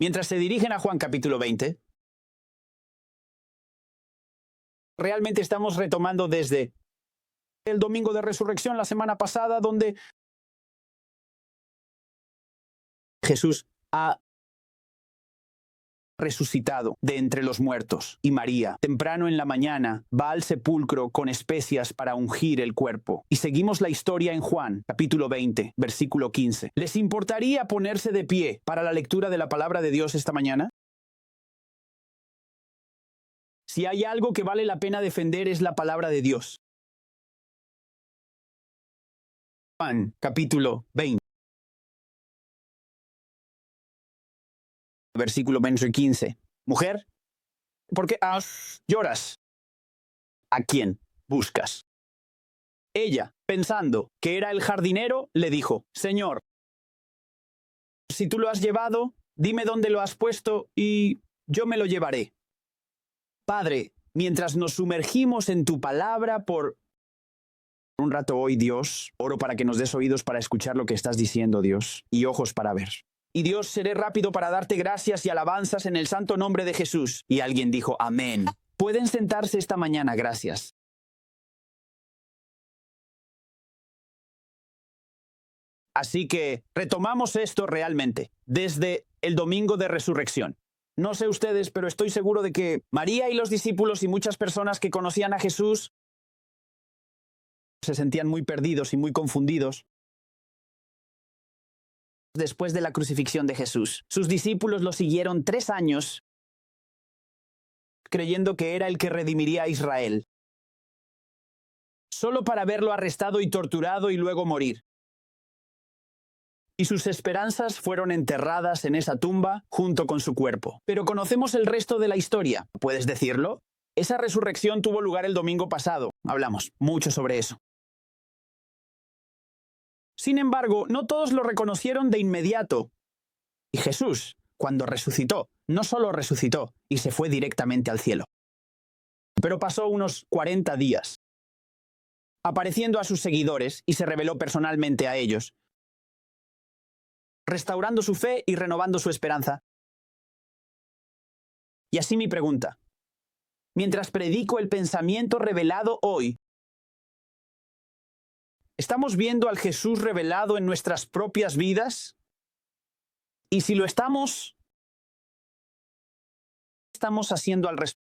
Mientras se dirigen a Juan capítulo 20, realmente estamos retomando desde el domingo de resurrección la semana pasada, donde Jesús ha resucitado de entre los muertos, y María, temprano en la mañana, va al sepulcro con especias para ungir el cuerpo. Y seguimos la historia en Juan, capítulo 20, versículo 15. ¿Les importaría ponerse de pie para la lectura de la palabra de Dios esta mañana? Si hay algo que vale la pena defender es la palabra de Dios. Juan, capítulo 20. Versículo 15. Mujer, ¿por qué lloras? ¿A quién buscas? Ella, pensando que era el jardinero, le dijo, Señor, si tú lo has llevado, dime dónde lo has puesto y yo me lo llevaré. Padre, mientras nos sumergimos en tu palabra por un rato hoy, Dios, oro para que nos des oídos para escuchar lo que estás diciendo, Dios, y ojos para ver. Y Dios, seré rápido para darte gracias y alabanzas en el santo nombre de Jesús. Y alguien dijo, amén. Pueden sentarse esta mañana, gracias. Así que retomamos esto realmente, desde el domingo de resurrección. No sé ustedes, pero estoy seguro de que María y los discípulos y muchas personas que conocían a Jesús se sentían muy perdidos y muy confundidos. Después de la crucifixión de Jesús, sus discípulos lo siguieron 3 años, creyendo que era el que redimiría a Israel, solo para verlo arrestado y torturado y luego morir. Y sus esperanzas fueron enterradas en esa tumba junto con su cuerpo. Pero conocemos el resto de la historia. ¿Puedes decirlo? Esa resurrección tuvo lugar el domingo pasado. Hablamos mucho sobre eso. Sin embargo, no todos lo reconocieron de inmediato. Y Jesús, cuando resucitó, no solo resucitó y se fue directamente al cielo, pero pasó unos 40 días, apareciendo a sus seguidores y se reveló personalmente a ellos, restaurando su fe y renovando su esperanza. Y así mi pregunta, mientras predico el pensamiento revelado hoy, ¿estamos viendo al Jesús revelado en nuestras propias vidas? Y si lo estamos, ¿qué estamos haciendo al respecto?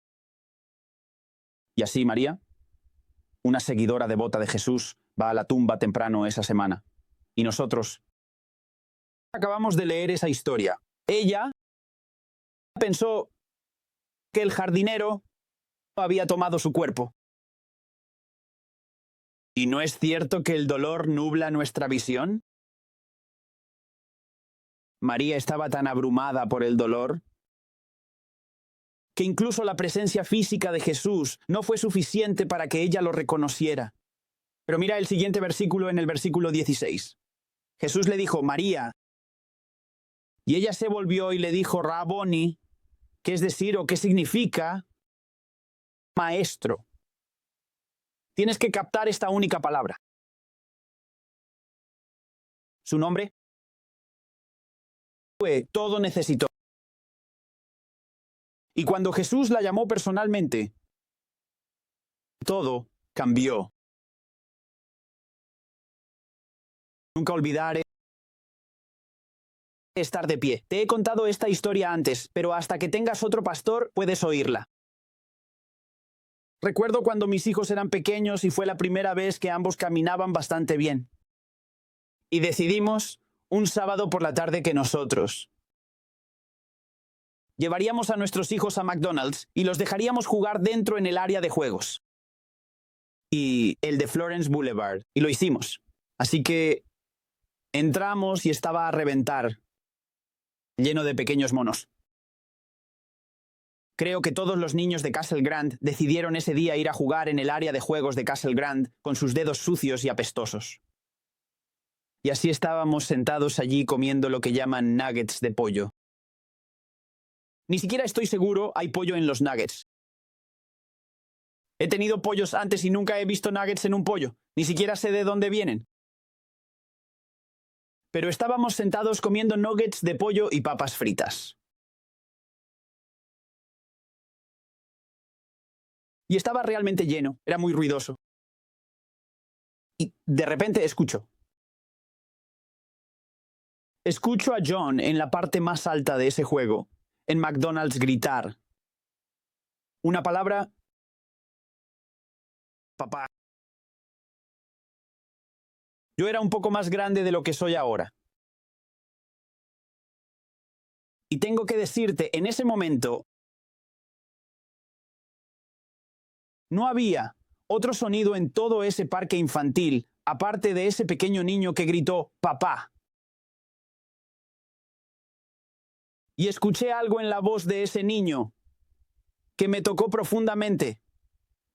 Y así María, una seguidora devota de Jesús, va a la tumba temprano esa semana. Y nosotros acabamos de leer esa historia. Ella pensó que el jardinero había tomado su cuerpo. ¿Y no es cierto que el dolor nubla nuestra visión? María estaba tan abrumada por el dolor que incluso la presencia física de Jesús no fue suficiente para que ella lo reconociera. Pero mira el siguiente versículo en el versículo 16. Jesús le dijo, María. Y ella se volvió y le dijo, Raboni, ¿qué es decir o qué significa maestro? Tienes que captar esta única palabra. Su nombre fue todo necesitó. Y cuando Jesús la llamó personalmente, todo cambió. Nunca olvidaré estar de pie. Te he contado esta historia antes, pero hasta que tengas otro pastor puedes oírla. Recuerdo cuando mis hijos eran pequeños y fue la primera vez que ambos caminaban bastante bien. Y decidimos un sábado por la tarde que nosotros llevaríamos a nuestros hijos a McDonald's y los dejaríamos jugar dentro en el área de juegos. Y el de Florence Boulevard. Y lo hicimos. Así que entramos y estaba a reventar, lleno de pequeños monos. Creo que todos los niños de Castle Grande decidieron ese día ir a jugar en el área de juegos de Castle Grande con sus dedos sucios y apestosos. Y así estábamos sentados allí comiendo lo que llaman nuggets de pollo. Ni siquiera estoy seguro hay pollo en los nuggets. He tenido pollos antes y nunca he visto nuggets en un pollo. Ni siquiera sé de dónde vienen. Pero estábamos sentados comiendo nuggets de pollo y papas fritas. Y estaba realmente lleno, era muy ruidoso. Y de repente escucho a John en la parte más alta de ese juego, en McDonald's, gritar una palabra: papá. Yo era un poco más grande de lo que soy ahora. Y tengo que decirte, en ese momento, no había otro sonido en todo ese parque infantil, aparte de ese pequeño niño que gritó papá. Y escuché algo en la voz de ese niño que me tocó profundamente,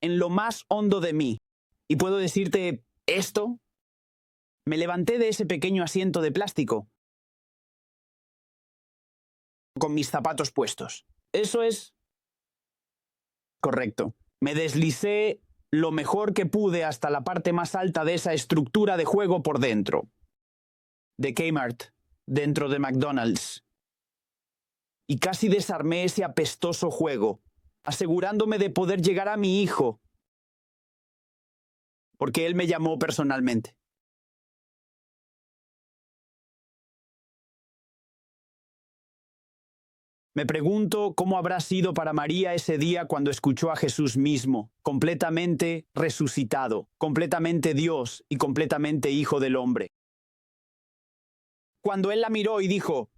en lo más hondo de mí. Y puedo decirte esto. Me levanté de ese pequeño asiento de plástico con mis zapatos puestos. Eso es correcto. Me deslicé lo mejor que pude hasta la parte más alta de esa estructura de juego por dentro. De Kmart, dentro de McDonald's. Y casi desarmé ese apestoso juego, asegurándome de poder llegar a mi hijo, porque él me llamó personalmente. Me pregunto cómo habrá sido para María ese día cuando escuchó a Jesús mismo, completamente resucitado, completamente Dios y completamente Hijo del Hombre. Cuando él la miró y dijo: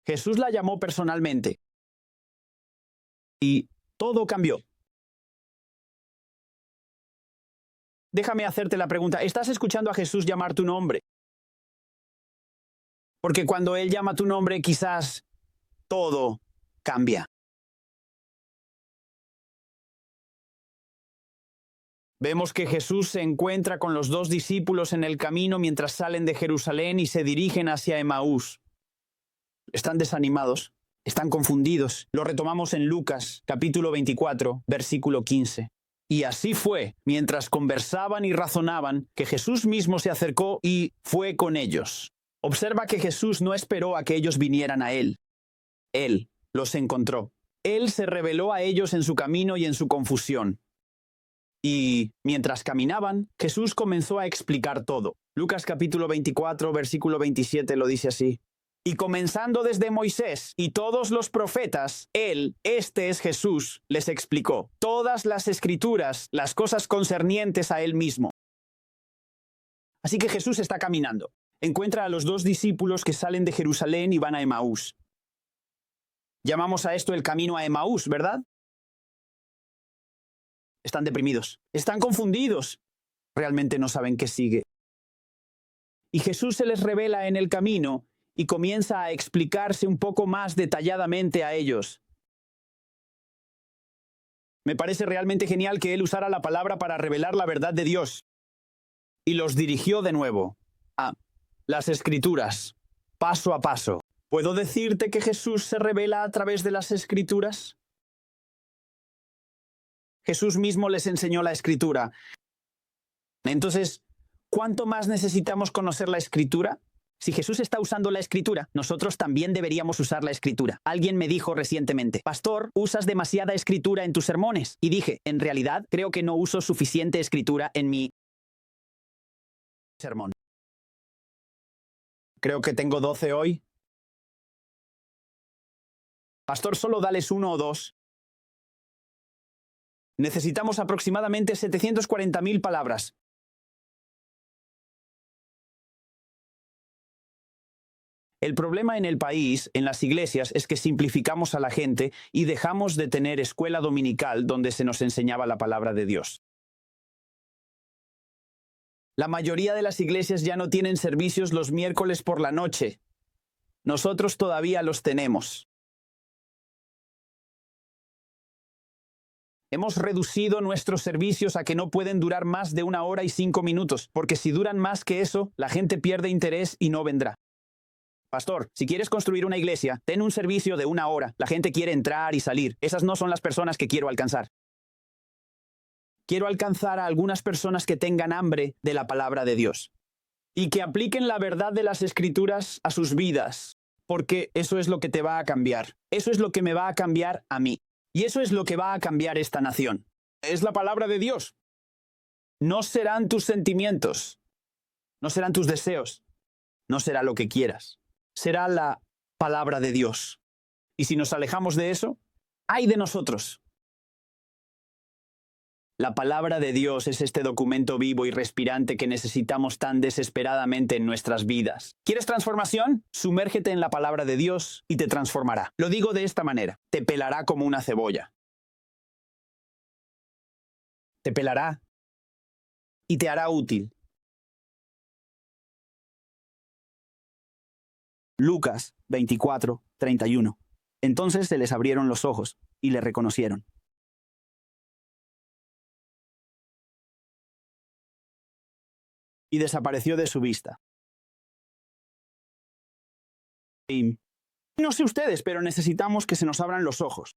Jesús la llamó personalmente. Y todo cambió. Déjame hacerte la pregunta, ¿estás escuchando a Jesús llamar tu nombre? Porque cuando Él llama tu nombre, quizás todo cambia. Vemos que Jesús se encuentra con los 2 discípulos en el camino mientras salen de Jerusalén y se dirigen hacia Emaús. Están desanimados, están confundidos. Lo retomamos en Lucas, capítulo 24, versículo 15. Y así fue, mientras conversaban y razonaban, que Jesús mismo se acercó y fue con ellos. Observa que Jesús no esperó a que ellos vinieran a Él. Él los encontró. Él se reveló a ellos en su camino y en su confusión. Y mientras caminaban, Jesús comenzó a explicar todo. Lucas capítulo 24, versículo 27 lo dice así. Y comenzando desde Moisés y todos los profetas, él, este es Jesús, les explicó todas las escrituras, las cosas concernientes a él mismo. Así que Jesús está caminando. Encuentra a los 2 discípulos que salen de Jerusalén y van a Emaús. Llamamos a esto el camino a Emaús, ¿verdad? Están deprimidos, están confundidos, realmente no saben qué sigue. Y Jesús se les revela en el camino y comienza a explicarse un poco más detalladamente a ellos. Me parece realmente genial que Él usara la palabra para revelar la verdad de Dios. Y los dirigió de nuevo a las Escrituras, paso a paso. ¿Puedo decirte que Jesús se revela a través de las Escrituras? Jesús mismo les enseñó la Escritura. Entonces, ¿cuánto más necesitamos conocer la Escritura? Si Jesús está usando la Escritura, nosotros también deberíamos usar la Escritura. Alguien me dijo recientemente: Pastor, usas demasiada Escritura en tus sermones. Y dije, en realidad, creo que no uso suficiente Escritura en mi sermón. Creo que tengo 12 hoy. Pastor, solo dales 1 o 2. Necesitamos aproximadamente 740.000 palabras. El problema en el país, en las iglesias, es que simplificamos a la gente y dejamos de tener escuela dominical donde se nos enseñaba la palabra de Dios. La mayoría de las iglesias ya no tienen servicios los miércoles por la noche. Nosotros todavía los tenemos. Hemos reducido nuestros servicios a que no pueden durar más de 1 hora y 5 minutos, porque si duran más que eso, la gente pierde interés y no vendrá. Pastor, si quieres construir una iglesia, ten un servicio de 1 hora. La gente quiere entrar y salir. Esas no son las personas que quiero alcanzar. Quiero alcanzar a algunas personas que tengan hambre de la palabra de Dios. y que apliquen la verdad de las Escrituras a sus vidas, porque eso es lo que te va a cambiar. Eso es lo que me va a cambiar a mí. Y eso es lo que va a cambiar esta nación. Es la palabra de Dios. No serán tus sentimientos, no serán tus deseos, no será lo que quieras. Será la palabra de Dios. Y si nos alejamos de eso, ¡ay de nosotros! La palabra de Dios es este documento vivo y respirante que necesitamos tan desesperadamente en nuestras vidas. ¿Quieres transformación? Sumérgete en la palabra de Dios y te transformará. Lo digo de esta manera: te pelará como una cebolla. Te pelará y te hará útil. Lucas 24:31. Entonces se les abrieron los ojos y le reconocieron. Y desapareció de su vista. Y no sé ustedes, pero necesitamos que se nos abran los ojos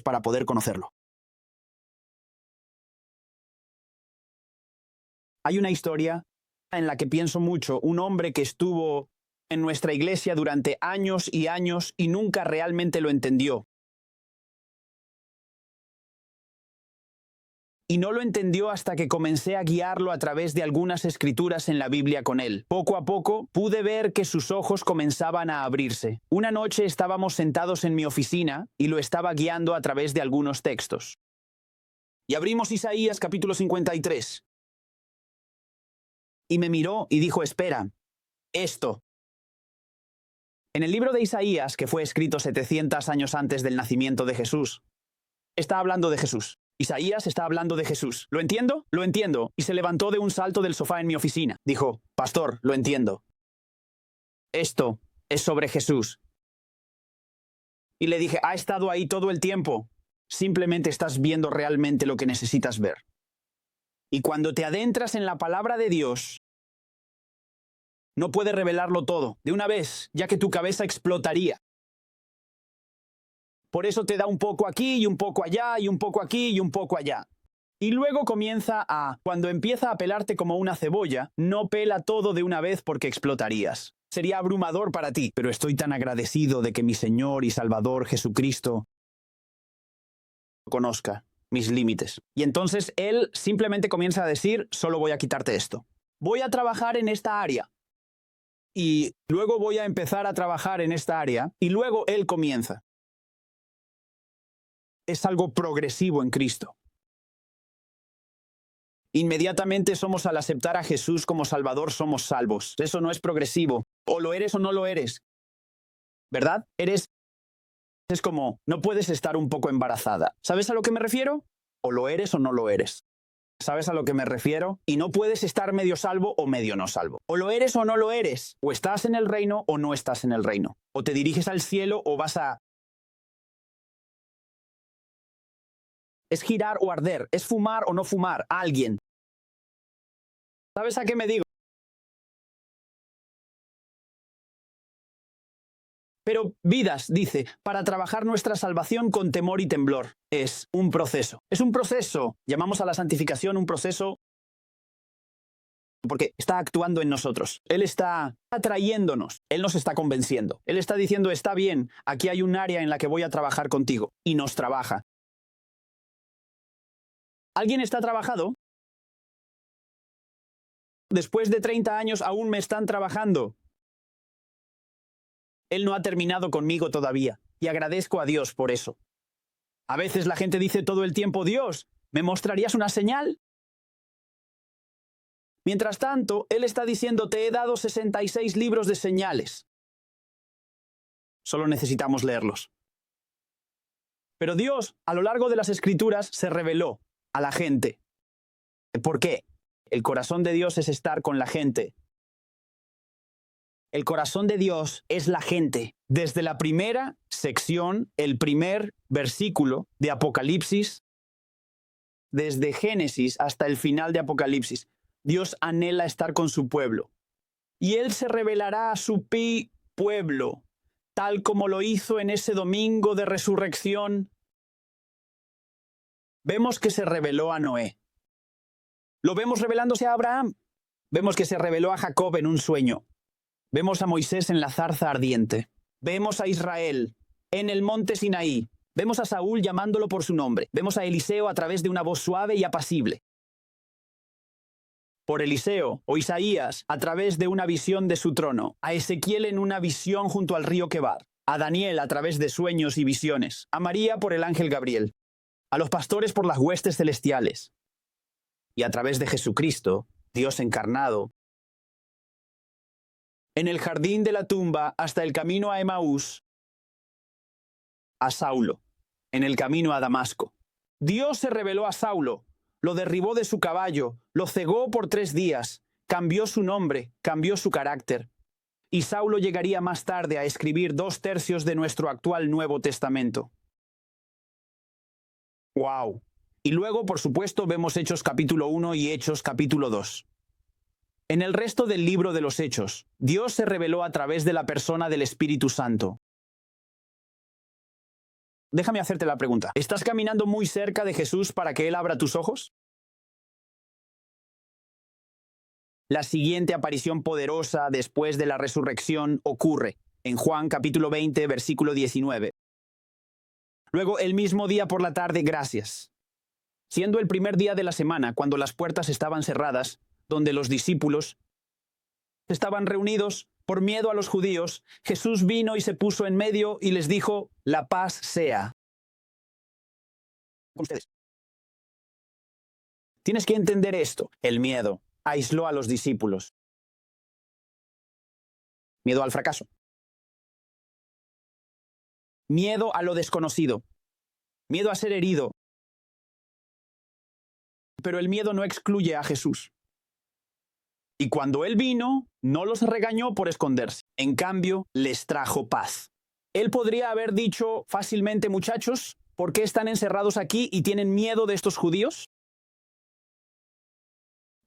para poder conocerlo. Hay una historia en la que pienso mucho, un hombre que estuvo en nuestra iglesia durante años y años y nunca realmente lo entendió. Y no lo entendió hasta que comencé a guiarlo a través de algunas escrituras en la Biblia con él. Poco a poco pude ver que sus ojos comenzaban a abrirse. Una noche estábamos sentados en mi oficina y lo estaba guiando a través de algunos textos. Y abrimos Isaías capítulo 53. Y me miró y dijo: espera, esto. En el libro de Isaías, que fue escrito 700 años antes del nacimiento de Jesús, está hablando de Jesús. Isaías está hablando de Jesús. ¿Lo entiendo? Lo entiendo. Y se levantó de un salto del sofá en mi oficina. Dijo: pastor, lo entiendo. Esto es sobre Jesús. Y le dije: ha estado ahí todo el tiempo. Simplemente estás viendo realmente lo que necesitas ver. Y cuando te adentras en la palabra de Dios, no puedes revelarlo todo de una vez, ya que tu cabeza explotaría. Por eso te da un poco aquí y un poco allá y un poco aquí y un poco allá. Y luego cuando empieza a pelarte como una cebolla, no pela todo de una vez porque explotarías. Sería abrumador para ti, pero estoy tan agradecido de que mi Señor y Salvador Jesucristo conozca mis límites. Y entonces Él simplemente comienza a decir: solo voy a quitarte esto. Voy a trabajar en esta área. Y luego voy a empezar a trabajar en esta área. Y luego Él comienza. Es algo progresivo en Cristo. Inmediatamente somos, al aceptar a Jesús como Salvador, somos salvos. Eso no es progresivo. O lo eres o no lo eres. ¿Verdad? Es como, no puedes estar un poco embarazada. ¿Sabes a lo que me refiero? O lo eres o no lo eres. ¿Sabes a lo que me refiero? Y no puedes estar medio salvo o medio no salvo. O lo eres o no lo eres. O estás en el reino o no estás en el reino. O te diriges al cielo o vas a... Es girar o arder. Es fumar o no fumar. A alguien. ¿Sabes a qué me digo? Pero vidas, dice, para trabajar nuestra salvación con temor y temblor. Es un proceso. Es un proceso. Llamamos a la santificación un proceso porque está actuando en nosotros. Él está atrayéndonos. Él nos está convenciendo. Él está diciendo: está bien, aquí hay un área en la que voy a trabajar contigo. Y nos trabaja. ¿Alguien está trabajado? Después de 30 años aún me están trabajando. Él no ha terminado conmigo todavía, y agradezco a Dios por eso. A veces la gente dice todo el tiempo: Dios, ¿me mostrarías una señal? Mientras tanto, Él está diciendo: te he dado 66 libros de señales. Solo necesitamos leerlos. Pero Dios, a lo largo de las Escrituras, se reveló a la gente. ¿Por qué? El corazón de Dios es estar con la gente. El corazón de Dios es la gente. Desde la primera sección, el primer versículo de Apocalipsis, desde Génesis hasta el final de Apocalipsis, Dios anhela estar con su pueblo. Y Él se revelará a su pueblo, tal como lo hizo en ese domingo de resurrección. Vemos que se reveló a Noé. Lo vemos revelándose a Abraham. Vemos que se reveló a Jacob en un sueño. Vemos a Moisés en la zarza ardiente. Vemos a Israel en el monte Sinaí. Vemos a Saúl llamándolo por su nombre. Vemos a Eliseo a través de una voz suave y apacible. Por Eliseo o Isaías a través de una visión de su trono. A Ezequiel en una visión junto al río Quebar. A Daniel a través de sueños y visiones. A María por el ángel Gabriel. A los pastores por las huestes celestiales. Y a través de Jesucristo, Dios encarnado, en el jardín de la tumba hasta el camino a Emaús, a Saulo, en el camino a Damasco. Dios se reveló a Saulo, lo derribó de su caballo, lo cegó por 3 días, cambió su nombre, cambió su carácter. Y Saulo llegaría más tarde a escribir 2/3 de nuestro actual Nuevo Testamento. ¡Wow! Y luego, por supuesto, vemos Hechos capítulo 1 y Hechos capítulo 2. En el resto del libro de los Hechos, Dios se reveló a través de la persona del Espíritu Santo. Déjame hacerte la pregunta. ¿Estás caminando muy cerca de Jesús para que Él abra tus ojos? La siguiente aparición poderosa después de la resurrección ocurre en Juan capítulo 20, versículo 19. Luego, el mismo día por la tarde, gracias. Siendo el primer día de la semana, cuando las puertas estaban cerradas, donde los discípulos estaban reunidos por miedo a los judíos, Jesús vino y se puso en medio y les dijo, la paz sea con ustedes. Tienes que entender esto. El miedo aisló a los discípulos. Miedo al fracaso. Miedo a lo desconocido. Miedo a ser herido. Pero el miedo no excluye a Jesús. Y cuando Él vino, no los regañó por esconderse. En cambio, les trajo paz. Él podría haber dicho fácilmente, muchachos, ¿por qué están encerrados aquí y tienen miedo de estos judíos?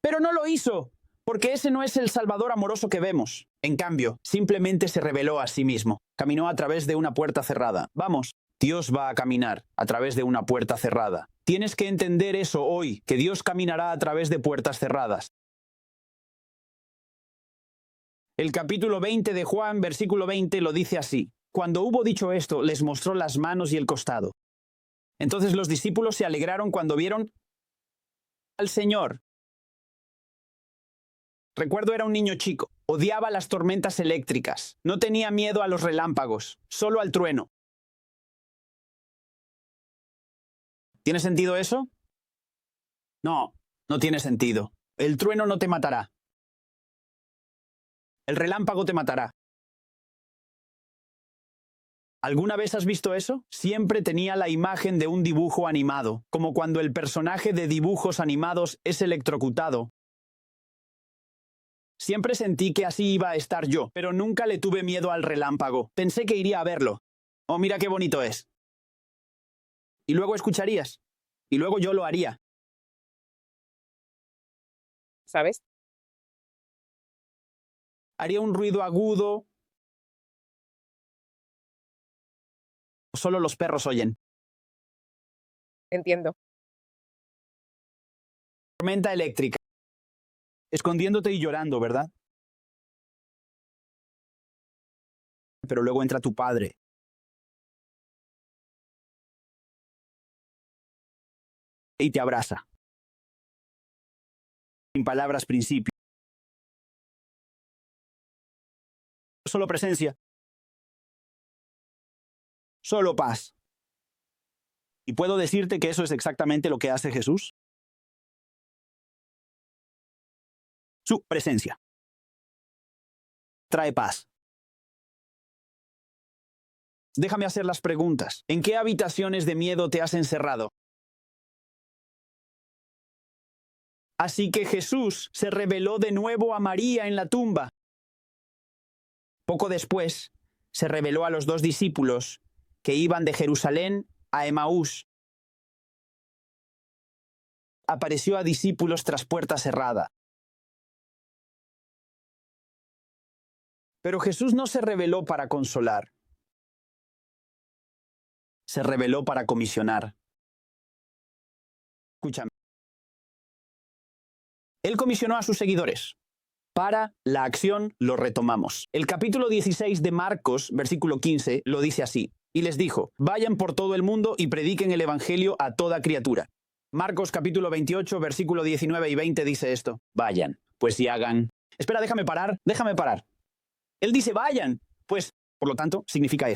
Pero no lo hizo, porque ese no es el Salvador amoroso que vemos. En cambio, simplemente se reveló a sí mismo. Caminó a través de una puerta cerrada. Vamos, Dios va a caminar a través de una puerta cerrada. Tienes que entender eso hoy, que Dios caminará a través de puertas cerradas. El capítulo 20 de Juan, versículo 20, lo dice así. Cuando hubo dicho esto, les mostró las manos y el costado. Entonces los discípulos se alegraron cuando vieron al Señor. Recuerdo era un niño chico. Odiaba las tormentas eléctricas. No tenía miedo a los relámpagos, solo al trueno. ¿Tiene sentido eso? No, no tiene sentido. El trueno no te matará. El relámpago te matará. ¿Alguna vez has visto eso? Siempre tenía la imagen de un dibujo animado, como cuando el personaje de dibujos animados es electrocutado. Siempre sentí que así iba a estar yo, pero nunca le tuve miedo al relámpago. Pensé que iría a verlo. Oh, mira qué bonito es. Y luego escucharías. Y luego yo lo haría. ¿Sabes? Haría un ruido agudo. Solo los perros oyen. Entiendo. Tormenta eléctrica. Escondiéndote y llorando, ¿verdad? Pero luego entra tu padre. Y te abraza. Sin palabras, principio. Solo presencia. Solo paz. ¿Y puedo decirte que eso es exactamente lo que hace Jesús? Su presencia trae paz. Déjame hacer las preguntas. ¿En qué habitaciones de miedo te has encerrado? Así que Jesús se reveló de nuevo a María en la tumba. Poco después, se reveló a los 2 discípulos que iban de Jerusalén a Emaús. Apareció a discípulos tras puerta cerrada. Pero Jesús no se reveló para consolar. Se reveló para comisionar. Escúchame. Él comisionó a sus seguidores. Para la acción lo retomamos. El capítulo 16 de Marcos, versículo 15, lo dice así. Y les dijo, vayan por todo el mundo y prediquen el evangelio a toda criatura. Marcos capítulo 28, versículo 19 y 20 dice esto. Vayan, pues y hagan. Espera, déjame parar. Él dice, vayan. Pues, por lo tanto, significa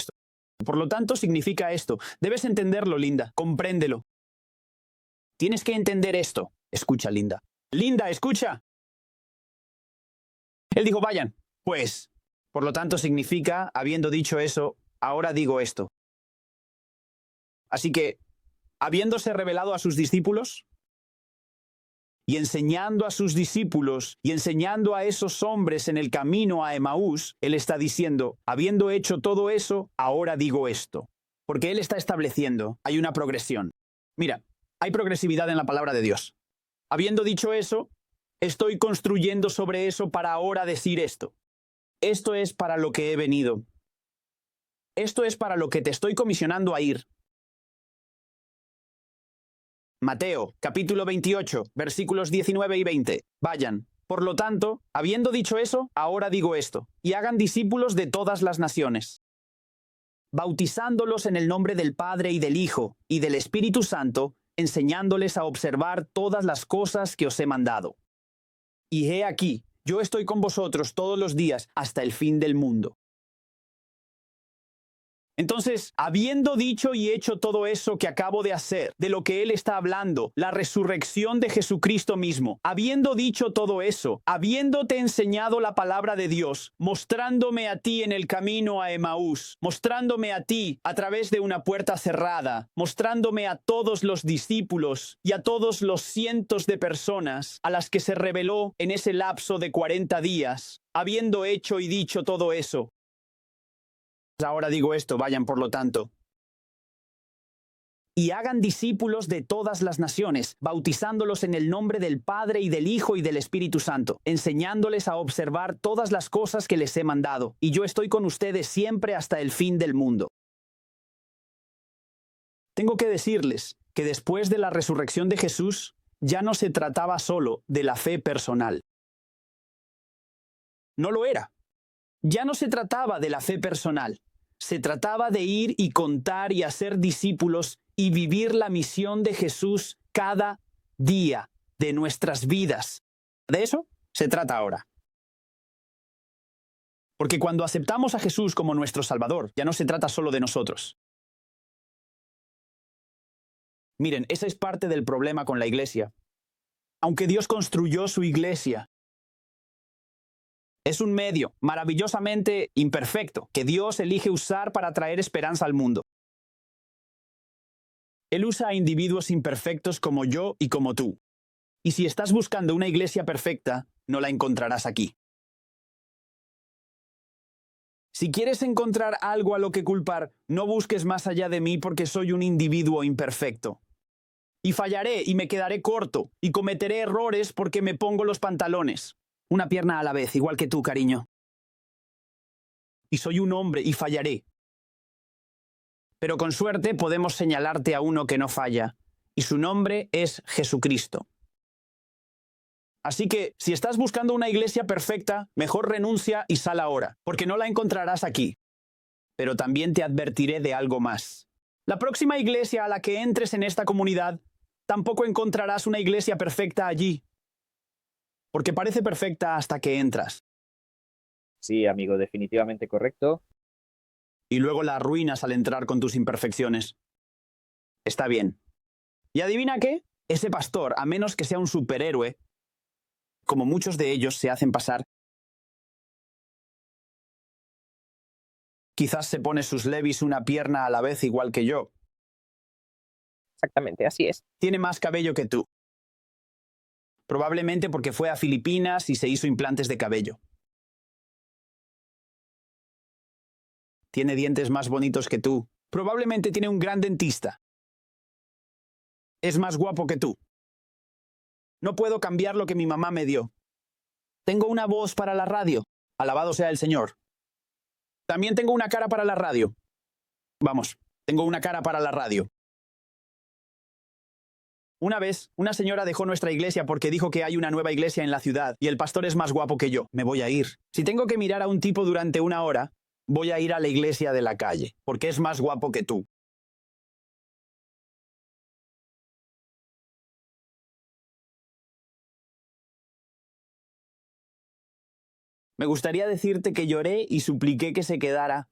esto. Debes entenderlo, Linda. Compréndelo. Tienes que entender esto. Escucha, Linda. Linda, escucha. Él dijo, vayan. Pues, por lo tanto, significa, habiendo dicho eso, ahora digo esto. Así que, habiéndose revelado a sus discípulos y enseñando a sus discípulos y enseñando a esos hombres en el camino a Emaús, él está diciendo, habiendo hecho todo eso, ahora digo esto. Porque él está estableciendo, hay una progresión. Mira, hay progresividad en la palabra de Dios. Habiendo dicho eso, estoy construyendo sobre eso para ahora decir esto. Esto es para lo que he venido. Esto es para lo que te estoy comisionando a ir. Mateo, capítulo 28, versículos 19 y 20. Vayan. Por lo tanto, habiendo dicho eso, ahora digo esto, y hagan discípulos de todas las naciones, bautizándolos en el nombre del Padre y del Hijo y del Espíritu Santo, enseñándoles a observar todas las cosas que os he mandado. Y he aquí, yo estoy con vosotros todos los días hasta el fin del mundo. Entonces, habiendo dicho y hecho todo eso que acabo de hacer, de lo que él está hablando, la resurrección de Jesucristo mismo, habiendo dicho todo eso, habiéndote enseñado la palabra de Dios, mostrándome a ti en el camino a Emaús, mostrándome a ti a través de una puerta cerrada, mostrándome a todos los discípulos y a todos los cientos de personas a las que se reveló en ese lapso de 40 días, habiendo hecho y dicho todo eso, ahora digo esto, vayan por lo tanto. Y hagan discípulos de todas las naciones, bautizándolos en el nombre del Padre y del Hijo y del Espíritu Santo, enseñándoles a observar todas las cosas que les he mandado. Y yo estoy con ustedes siempre hasta el fin del mundo. Tengo que decirles que después de la resurrección de Jesús, ya no se trataba solo de la fe personal. No lo era. Ya no se trataba de la fe personal. Se trataba de ir y contar y hacer discípulos y vivir la misión de Jesús cada día de nuestras vidas. De eso se trata ahora. Porque cuando aceptamos a Jesús como nuestro Salvador, ya no se trata solo de nosotros. Miren, esa es parte del problema con la iglesia. Aunque Dios construyó su iglesia, es un medio maravillosamente imperfecto que Dios elige usar para traer esperanza al mundo. Él usa a individuos imperfectos como yo y como tú. Y si estás buscando una iglesia perfecta, no la encontrarás aquí. Si quieres encontrar algo a lo que culpar, no busques más allá de mí porque soy un individuo imperfecto. Y fallaré y me quedaré corto y cometeré errores porque me pongo los pantalones. Una pierna a la vez, igual que tú, cariño. Y soy un hombre y fallaré. Pero con suerte podemos señalarte a uno que no falla, y su nombre es Jesucristo. Así que, si estás buscando una iglesia perfecta, mejor renuncia y sal ahora, porque no la encontrarás aquí. Pero también te advertiré de algo más. La próxima iglesia a la que entres en esta comunidad, tampoco encontrarás una iglesia perfecta allí. Porque parece perfecta hasta que entras. Sí, amigo, definitivamente correcto. Y luego la arruinas al entrar con tus imperfecciones. Está bien. ¿Y adivina qué? Ese pastor, a menos que sea un superhéroe, como muchos de ellos se hacen pasar, quizás se pone sus levis una pierna a la vez igual que yo. Exactamente, así es. Tiene más cabello que tú. Probablemente porque fue a Filipinas y se hizo implantes de cabello. Tiene dientes más bonitos que tú. Probablemente tiene un gran dentista. Es más guapo que tú. No puedo cambiar lo que mi mamá me dio. Tengo una voz para la radio. Alabado sea el Señor. También tengo una cara para la radio. Vamos, tengo una cara para la radio. Una vez, una señora dejó nuestra iglesia porque dijo que hay una nueva iglesia en la ciudad y el pastor es más guapo que yo. Me voy a ir. Si tengo que mirar a un tipo durante una hora, voy a ir a la iglesia de la calle, porque es más guapo que tú. Me gustaría decirte que lloré y supliqué que se quedara.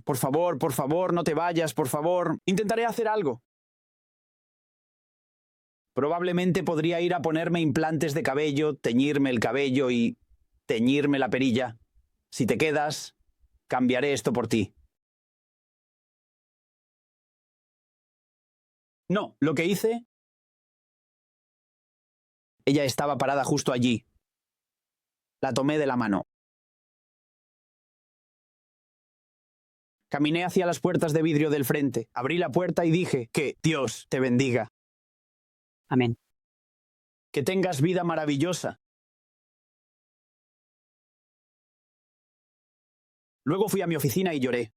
Por favor, no te vayas, por favor. Intentaré hacer algo. Probablemente podría ir a ponerme implantes de cabello, teñirme el cabello y teñirme la perilla. Si te quedas, cambiaré esto por ti. No, lo que hice... Ella estaba parada justo allí. La tomé de la mano. Caminé hacia las puertas de vidrio del frente. Abrí la puerta y dije que Dios te bendiga. Amén. Que tengas vida maravillosa. Luego fui a mi oficina y lloré.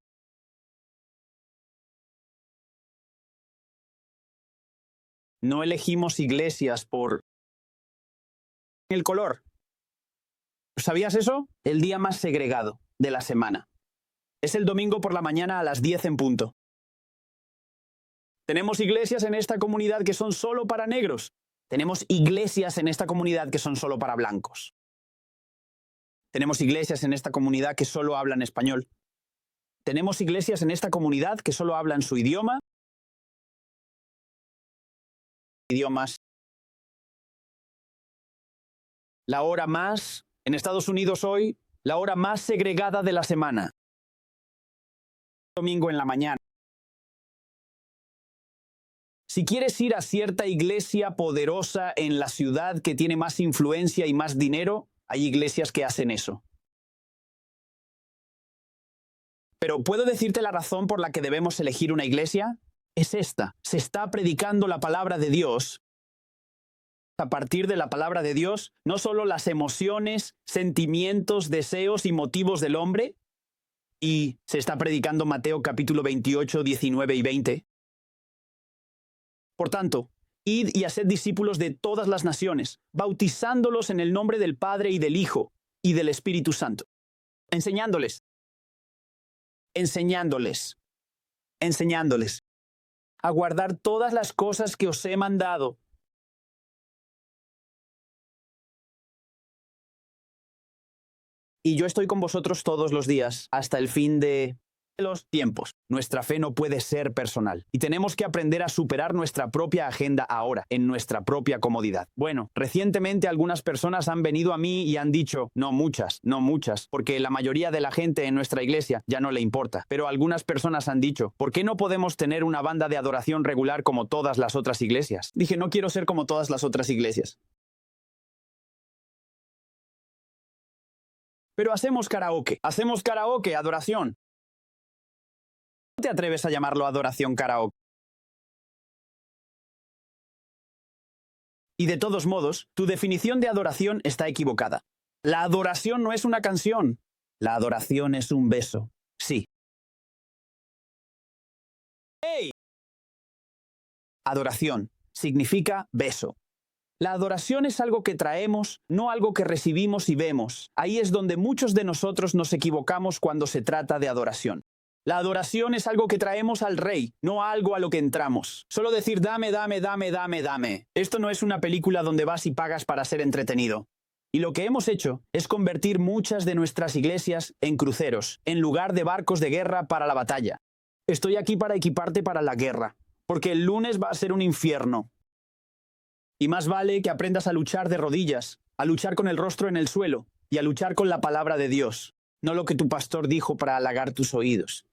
No elegimos iglesias por el color. ¿Sabías eso? El día más segregado de la semana. Es el domingo por la mañana a las 10 en punto. Tenemos iglesias en esta comunidad que son solo para negros. Tenemos iglesias en esta comunidad que son solo para blancos. Tenemos iglesias en esta comunidad que solo hablan español. Tenemos iglesias en esta comunidad que solo hablan su idioma. Idiomas. La hora más, en Estados Unidos hoy, la hora más segregada de la semana. Domingo en la mañana. Si quieres ir a cierta iglesia poderosa en la ciudad que tiene más influencia y más dinero, hay iglesias que hacen eso. Pero ¿puedo decirte la razón por la que debemos elegir una iglesia? Es esta. Se está predicando la palabra de Dios. A partir de la palabra de Dios, no solo las emociones, sentimientos, deseos y motivos del hombre, y se está predicando Mateo capítulo 28, 19 y 20. Por tanto, id y haced discípulos de todas las naciones, bautizándolos en el nombre del Padre y del Hijo y del Espíritu Santo, enseñándoles a guardar todas las cosas que os he mandado. Y yo estoy con vosotros todos los días, hasta el fin de los tiempos. Nuestra fe no puede ser personal. Y tenemos que aprender a superar nuestra propia agenda ahora, en nuestra propia comodidad. Bueno, recientemente algunas personas han venido a mí y han dicho, no muchas, porque la mayoría de la gente en nuestra iglesia ya no le importa. Pero algunas personas han dicho, ¿por qué no podemos tener una banda de adoración regular como todas las otras iglesias? Dije, no quiero ser como todas las otras iglesias. Pero hacemos karaoke, adoración. ¿No te atreves a llamarlo adoración karaoke? Y de todos modos, tu definición de adoración está equivocada. La adoración no es una canción. La adoración es un beso. Sí. ¡Hey! Adoración significa beso. La adoración es algo que traemos, no algo que recibimos y vemos. Ahí es donde muchos de nosotros nos equivocamos cuando se trata de adoración. La adoración es algo que traemos al Rey, no algo a lo que entramos. Solo decir dame, dame, dame, dame, dame. Esto no es una película donde vas y pagas para ser entretenido. Y lo que hemos hecho es convertir muchas de nuestras iglesias en cruceros, en lugar de barcos de guerra para la batalla. Estoy aquí para equiparte para la guerra, porque el lunes va a ser un infierno. Y más vale que aprendas a luchar de rodillas, a luchar con el rostro en el suelo y a luchar con la palabra de Dios, no lo que tu pastor dijo para halagar tus oídos.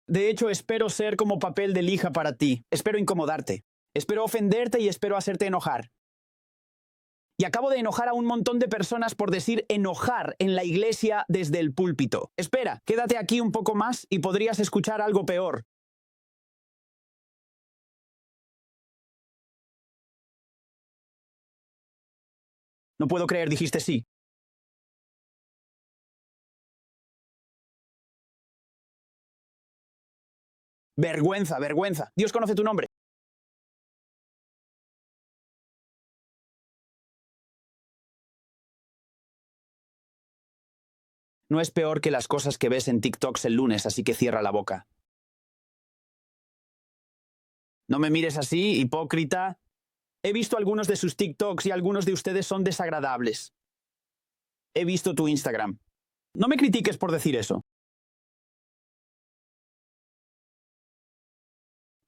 De hecho, espero ser como papel de lija para ti. Espero incomodarte. Espero ofenderte y espero hacerte enojar. Y acabo de enojar a un montón de personas por decir enojar en la iglesia desde el púlpito. Espera, quédate aquí un poco más y podrías escuchar algo peor. No puedo creer, dijiste sí. Vergüenza, vergüenza. Dios conoce tu nombre. No es peor que las cosas que ves en TikToks el lunes, así que cierra la boca. No me mires así, hipócrita. He visto algunos de sus TikToks y algunos de ustedes son desagradables. He visto tu Instagram. No me critiques por decir eso.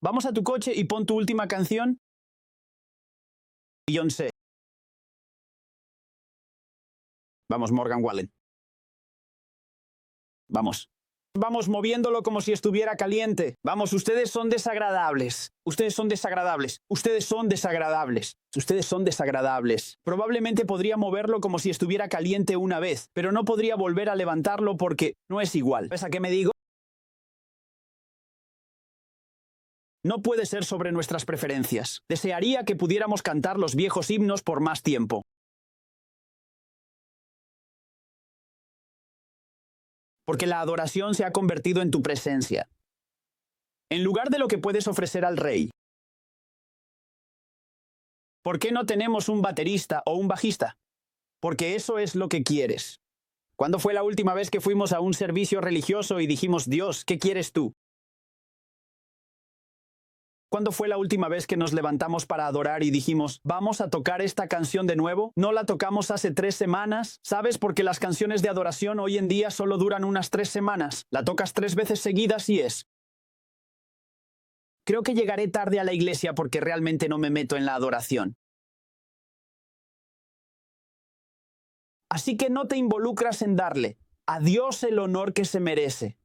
Vamos a tu coche y pon tu última canción. Beyoncé. Vamos, Morgan Wallen. Vamos. Vamos moviéndolo como si estuviera caliente. Vamos, ustedes son desagradables. Ustedes son desagradables. Ustedes son desagradables. Ustedes son desagradables. Probablemente podría moverlo como si estuviera caliente una vez, pero no podría volver a levantarlo porque no es igual. ¿Ves a qué me digo? No puede ser sobre nuestras preferencias. Desearía que pudiéramos cantar los viejos himnos por más tiempo. Porque la adoración se ha convertido en tu presencia. En lugar de lo que puedes ofrecer al rey. ¿Por qué no tenemos un baterista o un bajista? Porque eso es lo que quieres. ¿Cuándo fue la última vez que fuimos a un servicio religioso y dijimos, Dios, ¿qué quieres tú? ¿Cuándo fue la última vez que nos levantamos para adorar y dijimos, vamos a tocar esta canción de nuevo? ¿No la tocamos hace 3 semanas? ¿Sabes? Porque las canciones de adoración hoy en día solo duran unas 3 semanas. La tocas 3 veces seguidas y es. Creo que llegaré tarde a la iglesia porque realmente no me meto en la adoración. Así que no te involucras en darle a Dios el honor que se merece.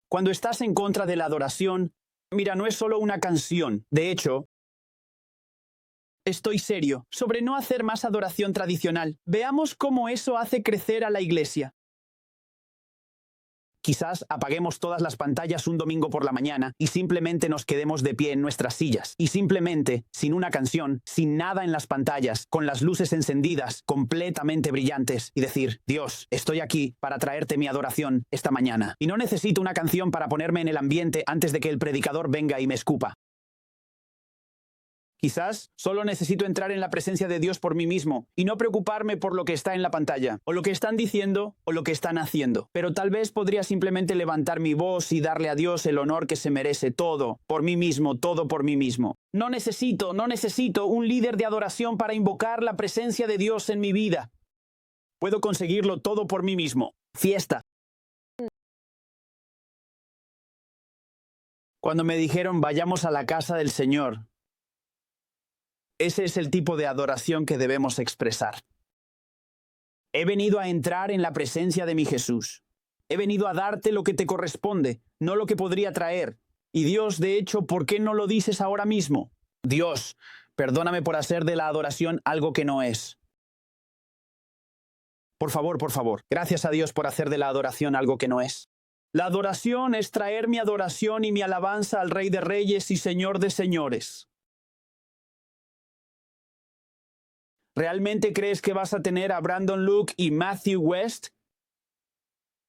Cuando estás en contra de la adoración, mira, no es solo una canción. De hecho, estoy serio sobre no hacer más adoración tradicional. Veamos cómo eso hace crecer a la iglesia. Quizás apaguemos todas las pantallas un domingo por la mañana y simplemente nos quedemos de pie en nuestras sillas. Y simplemente, sin una canción, sin nada en las pantallas, con las luces encendidas, completamente brillantes, y decir, Dios, estoy aquí para traerte mi adoración esta mañana. Y no necesito una canción para ponerme en el ambiente antes de que el predicador venga y me escupa. Quizás solo necesito entrar en la presencia de Dios por mí mismo y no preocuparme por lo que está en la pantalla, o lo que están diciendo, o lo que están haciendo. Pero tal vez podría simplemente levantar mi voz y darle a Dios el honor que se merece, todo por mí mismo, todo por mí mismo. No necesito un líder de adoración para invocar la presencia de Dios en mi vida. Puedo conseguirlo todo por mí mismo. Fiesta. Cuando me dijeron, vayamos a la casa del Señor, ese es el tipo de adoración que debemos expresar. He venido a entrar en la presencia de mi Jesús. He venido a darte lo que te corresponde, no lo que podría traer. Y Dios, de hecho, ¿por qué no lo dices ahora mismo? Dios, perdóname por hacer de la adoración algo que no es. Por favor, gracias a Dios por hacer de la adoración algo que no es. La adoración es traer mi adoración y mi alabanza al Rey de Reyes y Señor de Señores. ¿Realmente crees que vas a tener a Brandon Luke y Matthew West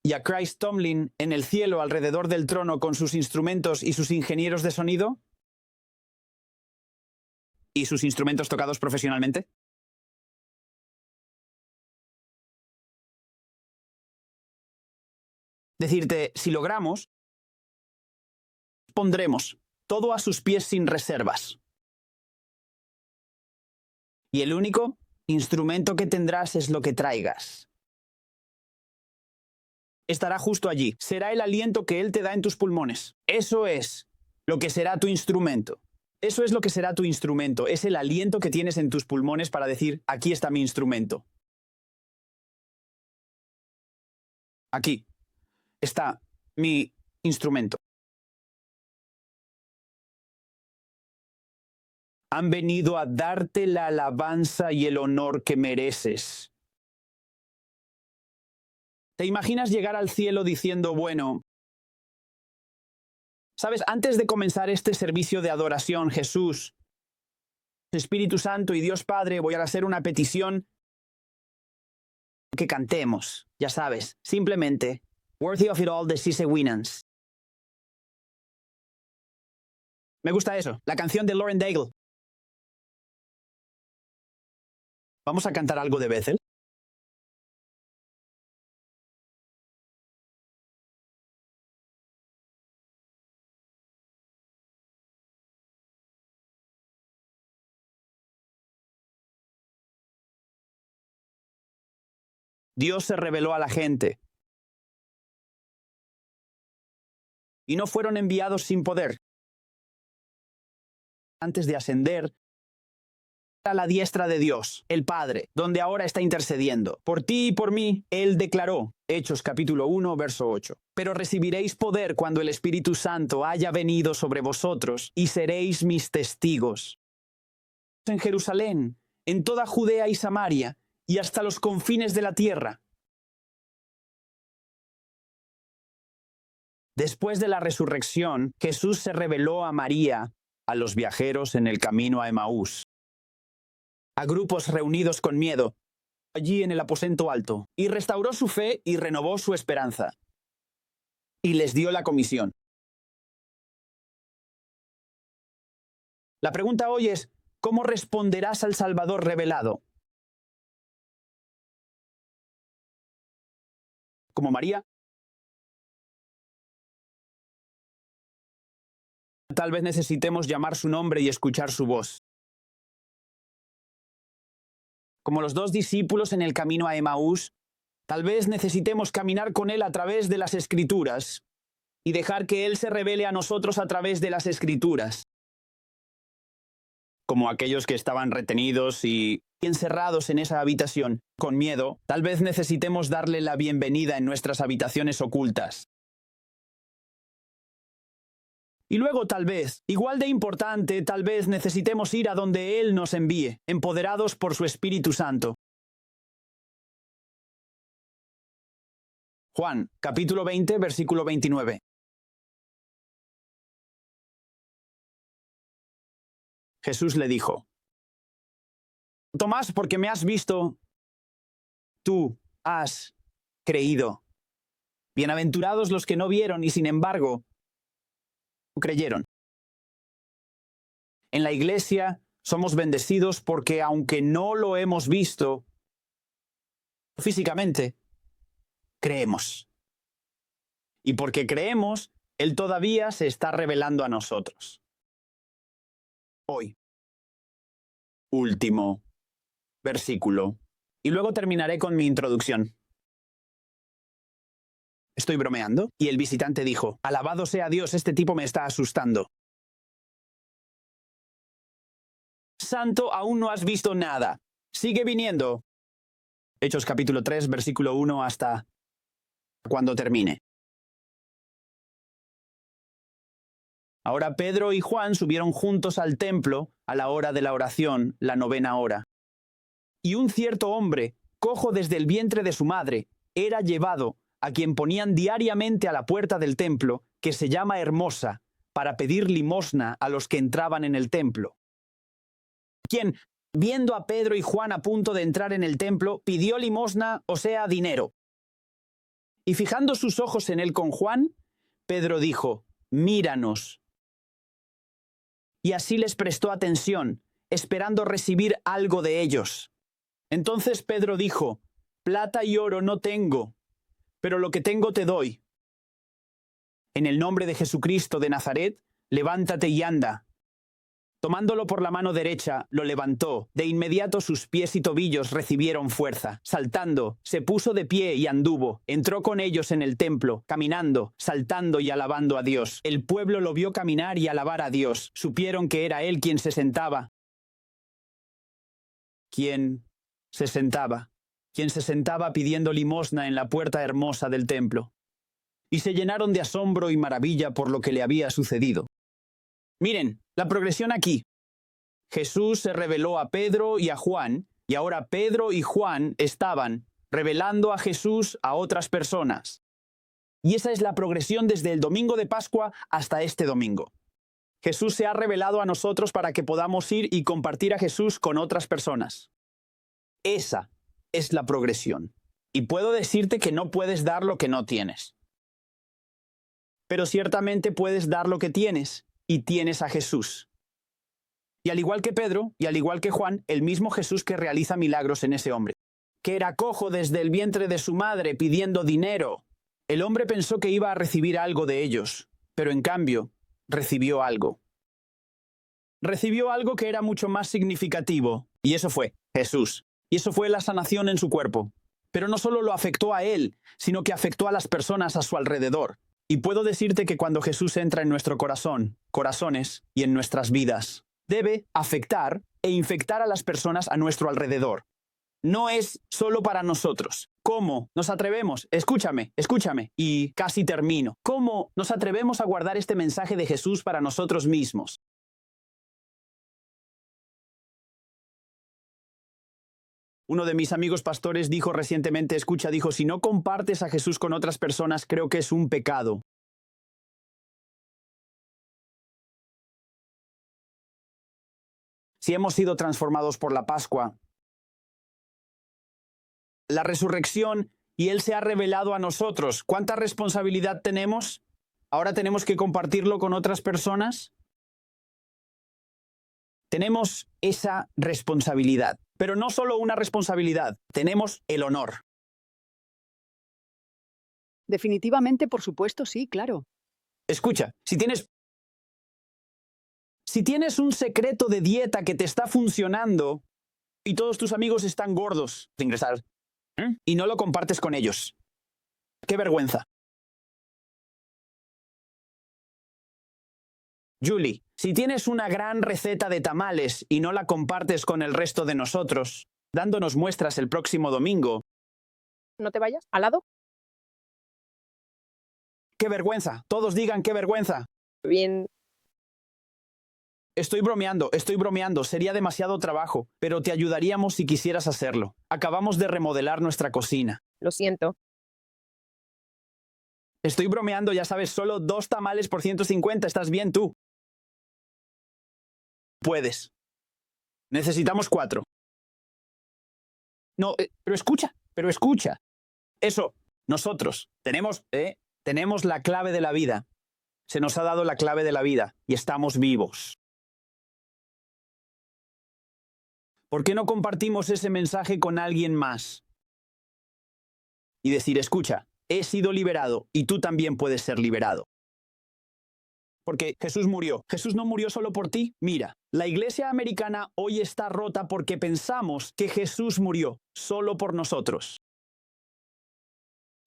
y a Chris Tomlin en el cielo alrededor del trono con sus instrumentos y sus ingenieros de sonido? ¿Y sus instrumentos tocados profesionalmente? Decirte, si logramos, pondremos todo a sus pies sin reservas. Y el único instrumento que tendrás es lo que traigas. Estará justo allí. Será el aliento que Él te da en tus pulmones. Eso es lo que será tu instrumento. Eso es lo que será tu instrumento. Es el aliento que tienes en tus pulmones para decir, aquí está mi instrumento. Aquí está mi instrumento. Han venido a darte la alabanza y el honor que mereces. ¿Te imaginas llegar al cielo diciendo, bueno, sabes, antes de comenzar este servicio de adoración, Jesús, Espíritu Santo y Dios Padre, voy a hacer una petición que cantemos, ya sabes, simplemente Worthy of it all de Cisse Winans. Me gusta eso, la canción de Lauren Daigle. ¿Vamos a cantar algo de Bethel? Dios se reveló a la gente y no fueron enviados sin poder. Antes de ascender a la diestra de Dios, el Padre, donde ahora está intercediendo. Por ti y por mí, Él declaró, Hechos capítulo 1, verso 8. Pero recibiréis poder cuando el Espíritu Santo haya venido sobre vosotros y seréis mis testigos. En Jerusalén, en toda Judea y Samaria, y hasta los confines de la tierra. Después de la resurrección, Jesús se reveló a María, a los viajeros en el camino a Emaús, a grupos reunidos con miedo, allí en el aposento alto, y restauró su fe y renovó su esperanza. Y les dio la comisión. La pregunta hoy es, ¿cómo responderás al Salvador revelado? ¿Como María? Tal vez necesitemos llamar su nombre y escuchar su voz. Como los dos discípulos en el camino a Emaús, tal vez necesitemos caminar con Él a través de las Escrituras y dejar que Él se revele a nosotros a través de las Escrituras. Como aquellos que estaban retenidos y encerrados en esa habitación, con miedo, tal vez necesitemos darle la bienvenida en nuestras habitaciones ocultas. Y luego tal vez, igual de importante, tal vez necesitemos ir a donde Él nos envíe, empoderados por su Espíritu Santo. Juan, capítulo 20, versículo 29. Jesús le dijo, Tomás, porque me has visto, tú has creído. Bienaventurados los que no vieron y sin embargo creyeron. En la iglesia somos bendecidos porque aunque no lo hemos visto físicamente, creemos. Y porque creemos, Él todavía se está revelando a nosotros. Hoy, último versículo. Y luego terminaré con mi introducción. Estoy bromeando. Y el visitante dijo, alabado sea Dios, este tipo me está asustando. Santo, aún no has visto nada. Sigue viniendo. Hechos capítulo 3, versículo 1 hasta cuando termine. Ahora Pedro y Juan subieron juntos al templo a la hora de la oración, la 9ª hora. Y un cierto hombre, cojo desde el vientre de su madre, era llevado, a quien ponían diariamente a la puerta del templo, que se llama Hermosa, para pedir limosna a los que entraban en el templo. Quien, viendo a Pedro y Juan a punto de entrar en el templo, pidió limosna, o sea, dinero. Y fijando sus ojos en él con Juan, Pedro dijo, míranos. Y así les prestó atención, esperando recibir algo de ellos. Entonces Pedro dijo, plata y oro no tengo, pero lo que tengo te doy. En el nombre de Jesucristo de Nazaret, levántate y anda. Tomándolo por la mano derecha, lo levantó. De inmediato sus pies y tobillos recibieron fuerza. Saltando, se puso de pie y anduvo. Entró con ellos en el templo, caminando, saltando y alabando a Dios. El pueblo lo vio caminar y alabar a Dios. Supieron que era él quien se sentaba. ¿Quién se sentaba? Quien se sentaba pidiendo limosna en la puerta hermosa del templo. Y se llenaron de asombro y maravilla por lo que le había sucedido. Miren, la progresión aquí. Jesús se reveló a Pedro y a Juan, y ahora Pedro y Juan estaban revelando a Jesús a otras personas. Y esa es la progresión desde el domingo de Pascua hasta este domingo. Jesús se ha revelado a nosotros para que podamos ir y compartir a Jesús con otras personas. Esa es la progresión. Y puedo decirte que no puedes dar lo que no tienes. pero ciertamente puedes dar lo que tienes, y tienes a Jesús. Y al igual que Pedro, y al igual que Juan, el mismo Jesús que realiza milagros en ese hombre, que era cojo desde el vientre de su madre pidiendo dinero. El hombre pensó que iba a recibir algo de ellos, pero en cambio, recibió algo. Recibió algo que era mucho más significativo, y eso fue Jesús. Y eso fue la sanación en su cuerpo. Pero no solo lo afectó a él, sino que afectó a las personas a su alrededor. Y puedo decirte que cuando Jesús entra en nuestro corazón, corazones y en nuestras vidas, debe afectar e infectar a las personas a nuestro alrededor. No es solo para nosotros. ¿Cómo nos atrevemos? Escúchame, y casi termino. ¿Cómo nos atrevemos a guardar este mensaje de Jesús para nosotros mismos? Uno de mis amigos pastores dijo recientemente, dijo, si no compartes a Jesús con otras personas, creo que es un pecado. Si hemos sido transformados por la Pascua, la resurrección, y Él se ha revelado a nosotros, ¿cuánta responsabilidad tenemos? ¿Ahora tenemos que compartirlo con otras personas? Tenemos esa responsabilidad, pero no solo una responsabilidad, tenemos el honor. Definitivamente, por supuesto, sí, claro. Escucha, si tienes un secreto de dieta que te está funcionando y todos tus amigos están gordos, ingresar, y no lo compartes con ellos, ¡qué vergüenza! Julie, si tienes una gran receta de tamales y no la compartes con el resto de nosotros, dándonos muestras el próximo domingo, No te vayas, al lado. ¡qué vergüenza! Todos digan ¡qué vergüenza! Bien, Estoy bromeando, sería demasiado trabajo, pero te ayudaríamos si quisieras hacerlo. Acabamos de remodelar nuestra cocina. lo siento. Estoy bromeando, ya sabes, solo 2 tamales por 150, ¿estás bien tú? Puedes. Necesitamos 4. No, pero escucha. Eso, nosotros tenemos la clave de la vida. Se nos ha dado la clave de la vida y estamos vivos. ¿Por qué no compartimos ese mensaje con alguien más? Y decir, escucha, he sido liberado y tú también puedes ser liberado. Porque Jesús murió. Jesús no murió solo por ti. Mira, la iglesia americana hoy está rota porque pensamos que Jesús murió solo por nosotros.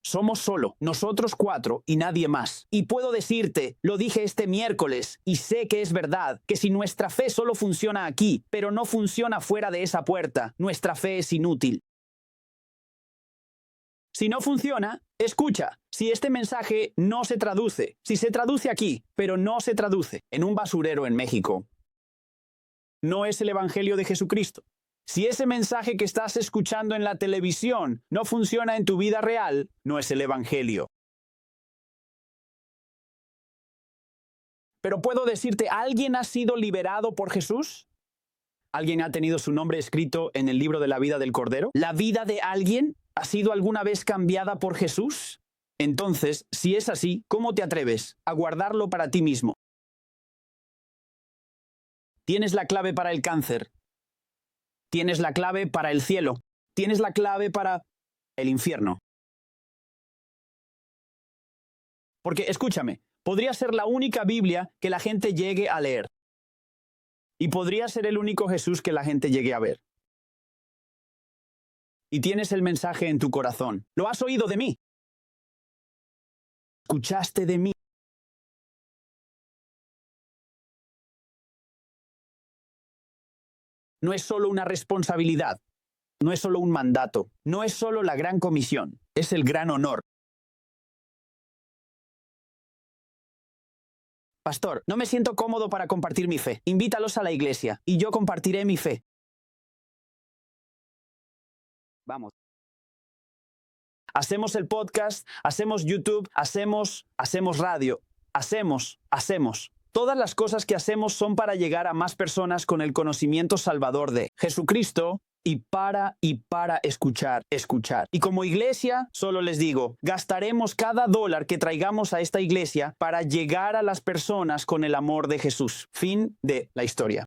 Somos solo nosotros 4 y nadie más. Y puedo decirte, lo dije este miércoles, y sé que es verdad, que si nuestra fe solo funciona aquí, pero no funciona fuera de esa puerta, nuestra fe es inútil. Si no funciona, escucha, si este mensaje no se traduce, si se traduce aquí, pero no se traduce en un basurero en México, no es el Evangelio de Jesucristo. Si ese mensaje que estás escuchando en la televisión no funciona en tu vida real, no es el Evangelio. Pero puedo decirte, ¿alguien ha sido liberado por Jesús? ¿Alguien ha tenido su nombre escrito en el libro de la vida del Cordero? ¿La vida de alguien ha sido alguna vez cambiada por Jesús? Entonces, si es así, ¿cómo te atreves a guardarlo para ti mismo? Tienes la clave para el cáncer. Tienes la clave para el cielo. Tienes la clave para el infierno. Porque, escúchame, podría ser la única Biblia que la gente llegue a leer. Y podría ser el único Jesús que la gente llegue a ver. Y tienes el mensaje en tu corazón. ¿Lo has oído de mí? ¿Escuchaste de mí? No es solo una responsabilidad, no es solo un mandato, no es solo la gran comisión, es el gran honor. Pastor, no me siento cómodo para compartir mi fe. Invítalos a la iglesia y yo compartiré mi fe. Vamos. Hacemos el podcast, hacemos YouTube, hacemos radio, hacemos. Todas las cosas que hacemos son para llegar a más personas con el conocimiento salvador de Jesucristo y para escuchar. Y como iglesia, solo les digo, gastaremos cada dólar que traigamos a esta iglesia para llegar a las personas con el amor de Jesús. Fin de la historia.